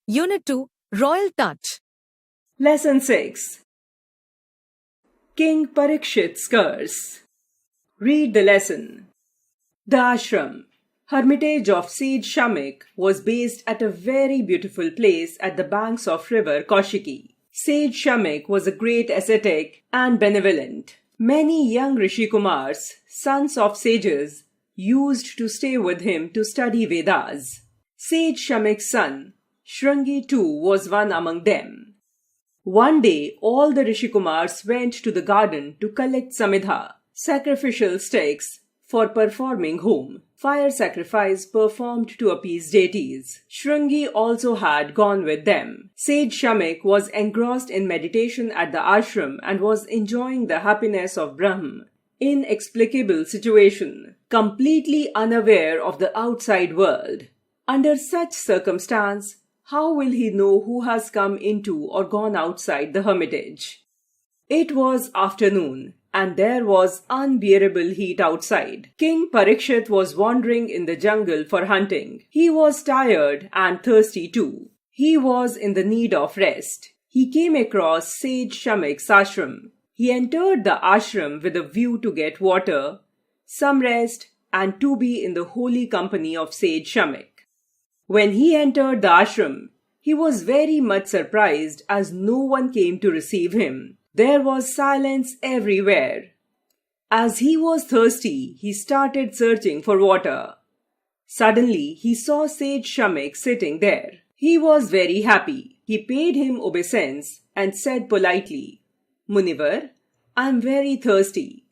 Unit 2, Royal Touch. Lesson 6. King Parikshit's Curse. Read the lesson. The ashram, hermitage of sage Shamik, was based at a very beautiful place at the banks of river Kaushiki. Sage Shamik was a great ascetic and benevolent. Many young Rishikumars, sons of sages, used to stay with him to study Vedas. Sage Shamik's son, Shringi too, was one among them. One day, all the Rishikumars went to the garden to collect samidha, sacrificial sticks, for performing home, fire sacrifice performed to appease deities. Shringi also had gone with them. Sage Shamik was engrossed in meditation at the ashram and was enjoying the happiness of Brahm. Inexplicable situation, completely unaware of the outside world. Under such circumstance, how will he know who has come into or gone outside the hermitage? It was afternoon, and there was unbearable heat outside. King Parikshit was wandering in the jungle for hunting. He was tired and thirsty too. He was in the need of rest. He came across Sage Shamik's ashram. He entered the ashram with a view to get water, some rest, and to be in the holy company of Sage Shamik. When he entered the ashram, he was very much surprised as no one came to receive him. There was silence everywhere. As he was thirsty, he started searching for water. Suddenly, he saw Sage Shamik sitting there. He was very happy. He paid him obeisance and said politely, "Munivar, I am very thirsty.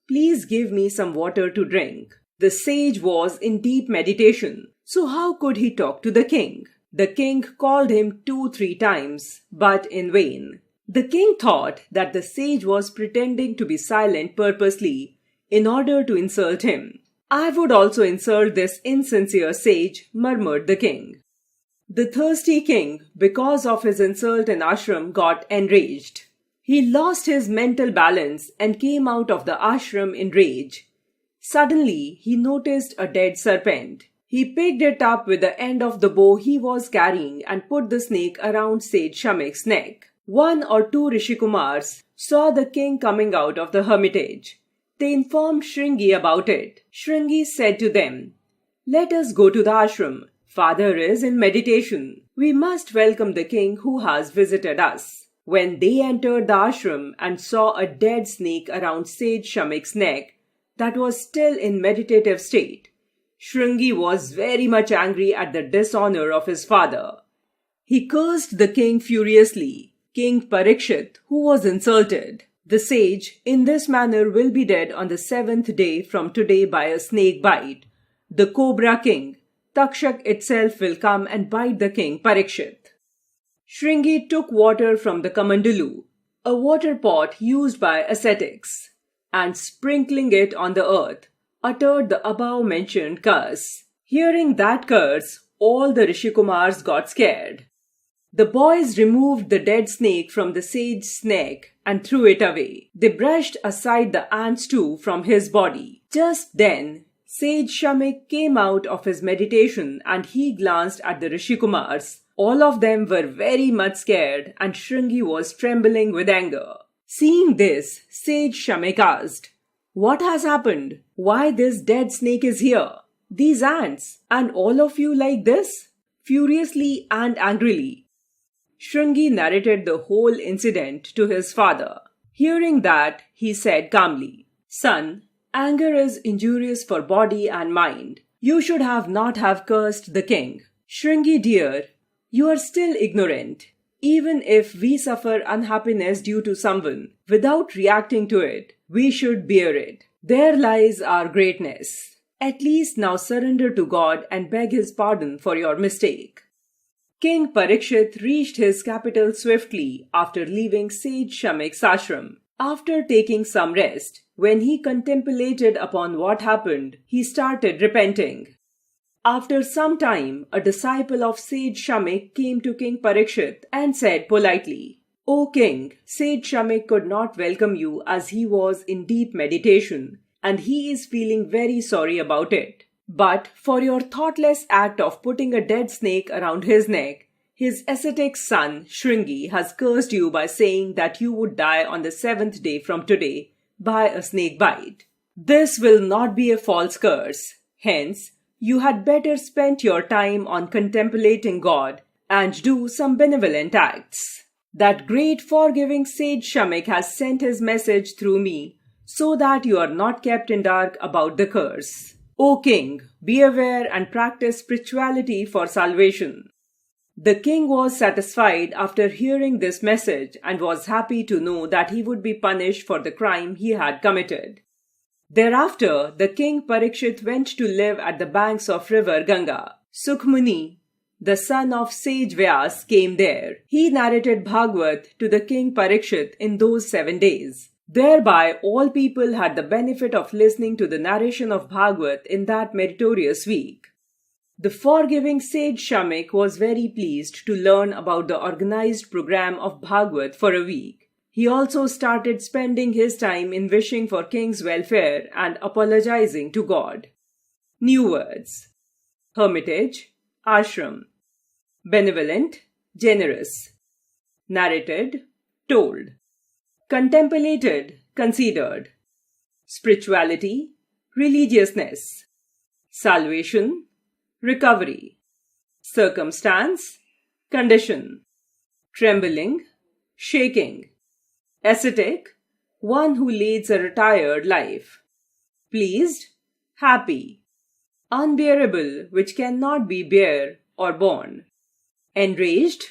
Please give me some water to drink." The sage was in deep meditation. So how could he talk to the king? The king called him 2-3 times, but in vain. The king thought that the sage was pretending to be silent purposely in order to insult him. "I would also insult this insincere sage," murmured the king. The thirsty king, because of his insult in ashram, got enraged. He lost his mental balance and came out of the ashram in rage. Suddenly, he noticed a dead serpent. He picked it up with the end of the bow he was carrying and put the snake around Sage Shamik's neck. 1 or 2 Rishikumars saw the king coming out of the hermitage. They informed Shringi about it. Shringi said to them, "Let us go to the ashram. Father is in meditation. We must welcome the king who has visited us." When they entered the ashram and saw a dead snake around Sage Shamik's neck that was still in meditative state, Shringi was very much angry at the dishonor of his father. He cursed the king furiously, King Parikshit, who was insulted. "The sage, in this manner, will be dead on the 7th day from today by a snake bite. The Cobra King, Takshak itself, will come and bite the king Parikshit." Shringi took water from the Kamandalu, a water pot used by ascetics, and sprinkling it on the earth, uttered the above-mentioned curse. Hearing that curse, all the Rishikumars got scared. The boys removed the dead snake from the sage's neck and threw it away. They brushed aside the ants too from his body. Just then, Sage Shamik came out of his meditation and he glanced at the Rishikumars. All of them were very much scared and Shringi was trembling with anger. Seeing this, Sage Shamik asked, "What has happened? Why this dead snake is here? These ants, and all of you like this?" Furiously and angrily, Shringi narrated the whole incident to his father. Hearing that, he said calmly, "Son, anger is injurious for body and mind. You should not have cursed the king. Shringi dear, you are still ignorant. Even if we suffer unhappiness due to someone, without reacting to it, we should bear it. There lies our greatness. At least now surrender to God and beg his pardon for your mistake." King Parikshit reached his capital swiftly after leaving Sage Shamik's ashram. After taking some rest, when he contemplated upon what happened, he started repenting. After some time, a disciple of Sage Shamik came to King Parikshit and said politely, "O king, Sage Shamik could not welcome you as he was in deep meditation, and he is feeling very sorry about it. But for your thoughtless act of putting a dead snake around his neck, his ascetic son, Shringi, has cursed you by saying that you would die on the 7th day from today by a snake bite. This will not be a false curse. Hence, you had better spend your time on contemplating God and do some benevolent acts. That great forgiving sage Shamek has sent his message through me, so that you are not kept in dark about the curse. O king, be aware and practice spirituality for salvation. The king was satisfied after hearing this message and was happy to know that he would be punished for the crime he had committed. Thereafter, the king Parikshit went to live at the banks of river Ganga. Sukhmuni, the son of sage Vyas, came there. He narrated Bhagavad to the king Parikshit in those 7 days. Thereby, all people had the benefit of listening to the narration of Bhagavad in that meritorious week. The forgiving sage Shamek was very pleased to learn about the organized program of Bhagavad for a week. He also started spending his time in wishing for king's welfare and apologizing to God. New words: hermitage, ashram; benevolent, generous; narrated, told; contemplated, considered; spirituality, religiousness; salvation, recovery; circumstance, condition; trembling, shaking; ascetic, one who leads a retired life; pleased, happy; unbearable, which cannot be bear or borne; enraged,